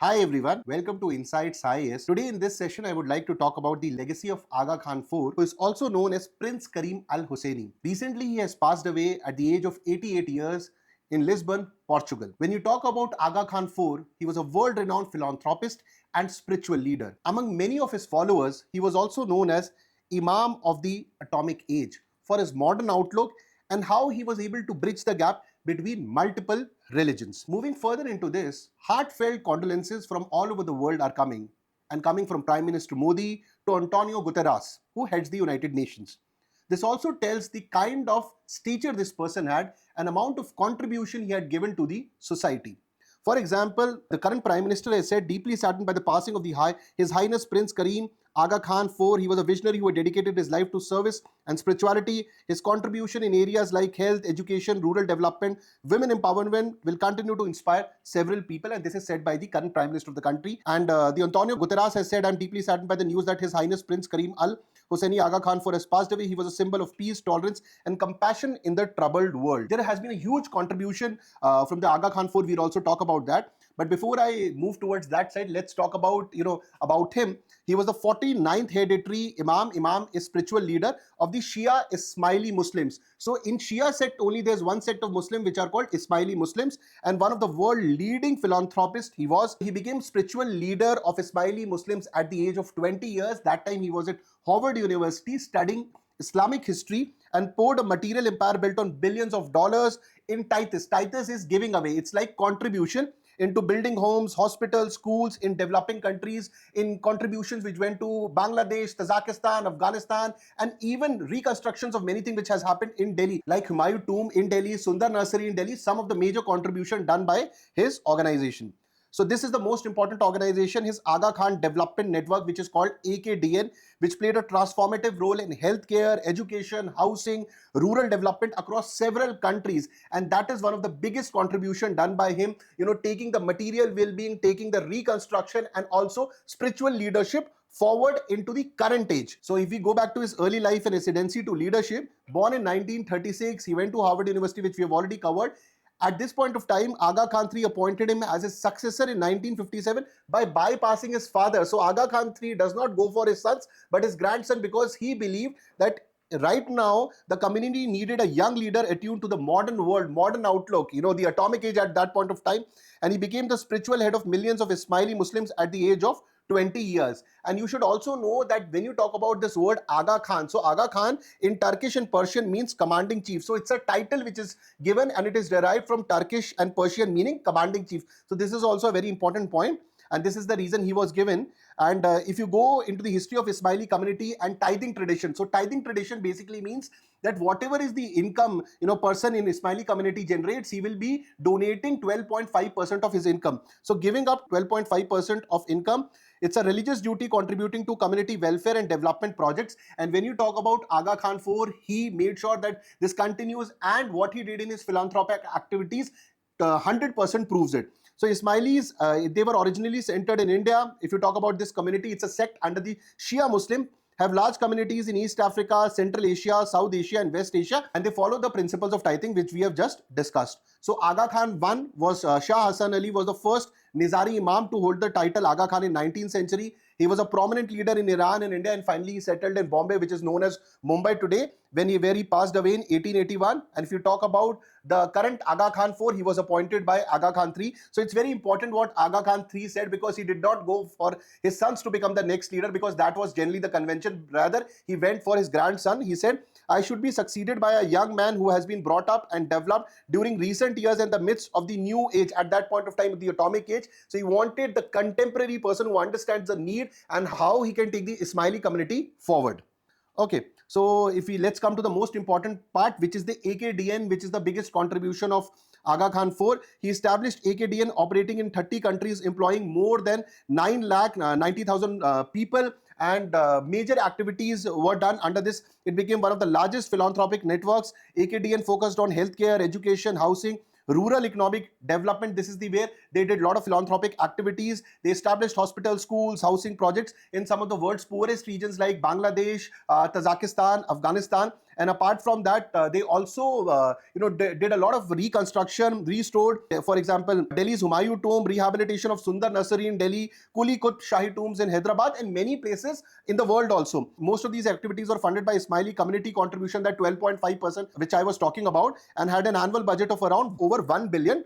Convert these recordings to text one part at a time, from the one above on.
Hi everyone, welcome to Insights IAS. Today in this session, I would like to talk about the legacy of Aga Khan IV, who is also known as Prince Karim Al Husseini. Recently, he has passed away at the age of 88 years in Lisbon, Portugal. When you talk about Aga Khan IV, he was a world-renowned philanthropist and spiritual leader. Among many of his followers, he was also known as Imam of the Atomic Age for his modern outlook and how he was able to bridge the gap between multiple religions. Moving further into this, heartfelt condolences from all over the world are coming, and coming from Prime Minister Modi to Antonio Guterres, who heads the United Nations. This also tells the kind of stature this person had and amount of contribution he had given to the society. For example, the current Prime Minister has said, deeply saddened by the passing of His Highness Prince Karim Aga Khan IV. He was a visionary who had dedicated his life to service and spirituality. His contribution in areas like health, education, rural development, women empowerment will continue to inspire several people. And this is said by the current Prime Minister of the country. And the Antonio Guterres has said, I'm deeply saddened by the news that His Highness Prince Karim Al Husseini Aga Khan IV has passed away. He was a symbol of peace, tolerance, and compassion in the troubled world. There has been a huge contribution from the Aga Khan IV. We'll also talk about that. But before I move towards that side, let's talk about about him. He was the 49th hereditary Imam. Imam is spiritual leader of the Shia Ismaili Muslims. So in Shia sect only there's one sect of Muslim which are called Ismaili Muslims, and one of the world leading philanthropists he was. He became spiritual leader of Ismaili Muslims at the age of 20 years. That time he was at Harvard University studying Islamic history and poured a material empire built on billions of dollars in tithes. Tithes is giving away. It's like contribution into building homes, hospitals, schools in developing countries, in contributions which went to Bangladesh, Tajikistan, Afghanistan, and even reconstructions of many things which has happened in Delhi, like Humayun Tomb in Delhi, Sundar Nursery in Delhi, some of the major contribution done by his organization. So this is the most important organization, his Aga Khan Development Network, which is called AKDN, which played a transformative role in healthcare, education, housing, rural development across several countries. And that is one of the biggest contribution done by him, taking the material well-being, taking the reconstruction, and also spiritual leadership forward into the current age. So if we go back to his early life and residency to leadership, born in 1936, he went to Harvard University, which we have already covered. At this point of time, Aga Khan III appointed him as his successor in 1957 by bypassing his father. So Aga Khan III does not go for his sons, but his grandson, because he believed that right now the community needed a young leader attuned to the modern world, modern outlook, the atomic age at that point of time. And he became the spiritual head of millions of Ismaili Muslims at the age of 20 years. And you should also know that when you talk about this word Aga Khan, so Aga Khan in Turkish and Persian means commanding chief. So it's a title which is given, and it is derived from Turkish and Persian meaning commanding chief. So this is also a very important point, and this is the reason he was given. And if you go into the history of Ismaili community and tithing tradition, so tithing tradition basically means that whatever is the income person in Ismaili community generates, he will be donating 12.5% of his income. So giving up 12.5% of income, it's a religious duty contributing to community welfare and development projects. And when you talk about Aga Khan IV, he made sure that this continues, and what he did in his philanthropic activities 100% proves it. So Ismailis, they were originally centered in India. If you talk about this community, it's a sect under the Shia Muslim, have large communities in East Africa, Central Asia, South Asia, and West Asia, and they follow the principles of tithing, which we have just discussed. So Aga Khan I was, Shah Hassan Ali was the first Nizari Imam to hold the title Aga Khan in 19th century. He was a prominent leader in Iran and India, and finally he settled in Bombay, which is known as Mumbai today, where he passed away in 1881. And if you talk about the current Aga Khan IV, he was appointed by Aga Khan III. So it's very important what Aga Khan III said, because he did not go for his sons to become the next leader, because that was generally the convention. Rather, he went for his grandson. He said, I should be succeeded by a young man who has been brought up and developed during recent years in the midst of the new age, at that point of time, the atomic age. So he wanted the contemporary person who understands the need and how he can take the Ismaili community forward. Okay, so let's come to the most important part, which is the AKDN, which is the biggest contribution of Aga Khan IV. He established AKDN operating in 30 countries, employing more than 9,90,000 people, and major activities were done under this. It became one of the largest philanthropic networks. AKDN focused on healthcare, education, housing, rural economic development. This is the where they did a lot of philanthropic activities. They established hospitals, schools, housing projects in some of the world's poorest regions like Bangladesh, Tajikistan, Afghanistan. And apart from that, they also did a lot of reconstruction, restored, for example, Delhi's Humayun tomb, rehabilitation of Sundar Nasri in Delhi, Kuli Kut Shahi tombs in Hyderabad, and many places in the world also. Most of these activities were funded by Ismaili community contribution, that 12.5% which I was talking about, and had an annual budget of around over $1 billion.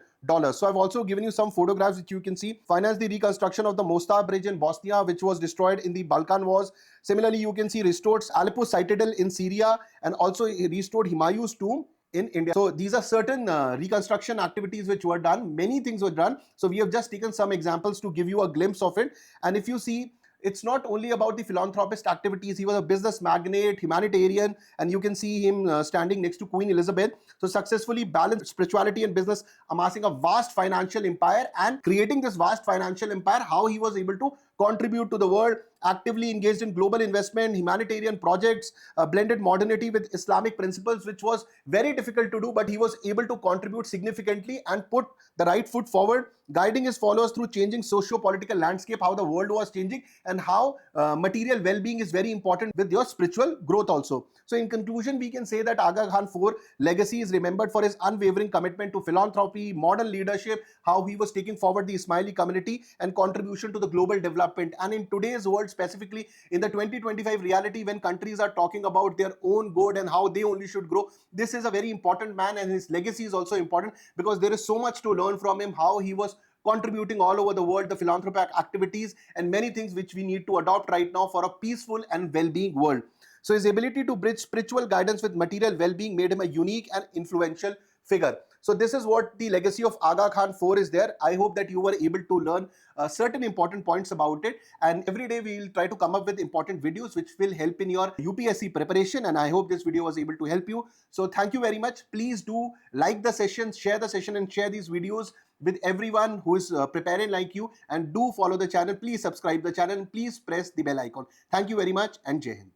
So I've also given you some photographs which you can see. Financed the reconstruction of the Mostar Bridge in Bosnia, which was destroyed in the Balkan Wars. Similarly, you can see restored Aleppo Citadel in Syria, and also restored Humayun's tomb in India. So these are certain reconstruction activities which were done. Many things were done. So we have just taken some examples to give you a glimpse of it. And if you see, it's not only about the philanthropist activities. He was a business magnate, humanitarian, and you can see him standing next to Queen Elizabeth. So successfully balanced spirituality and business, amassing a vast financial empire and creating this vast financial empire. How he was able to contribute to the world, actively engaged in global investment, humanitarian projects, blended modernity with Islamic principles, which was very difficult to do, but he was able to contribute significantly and put the right foot forward, guiding his followers through changing socio-political landscape, how the world was changing, and how material well-being is very important with your spiritual growth also. So in conclusion, we can say that Aga Khan IV legacy is remembered for his unwavering commitment to philanthropy, modern leadership, how he was taking forward the Ismaili community, and contribution to the global development. And in today's world, specifically in the 2025 reality, when countries are talking about their own good and how they only should grow, this is a very important man, and his legacy is also important because there is so much to learn from him, how he was contributing all over the world, the philanthropic activities, and many things which we need to adopt right now for a peaceful and well-being world. So his ability to bridge spiritual guidance with material well-being made him a unique and influential figure. So this is what the legacy of Aga Khan IV is there. I hope that you were able to learn certain important points about it. And every day we will try to come up with important videos which will help in your UPSC preparation. And I hope this video was able to help you. So thank you very much. Please do like the session, share the session, and share these videos with everyone who is preparing like you. And do follow the channel. Please subscribe the channel and please press the bell icon. Thank you very much, and Jai Hind.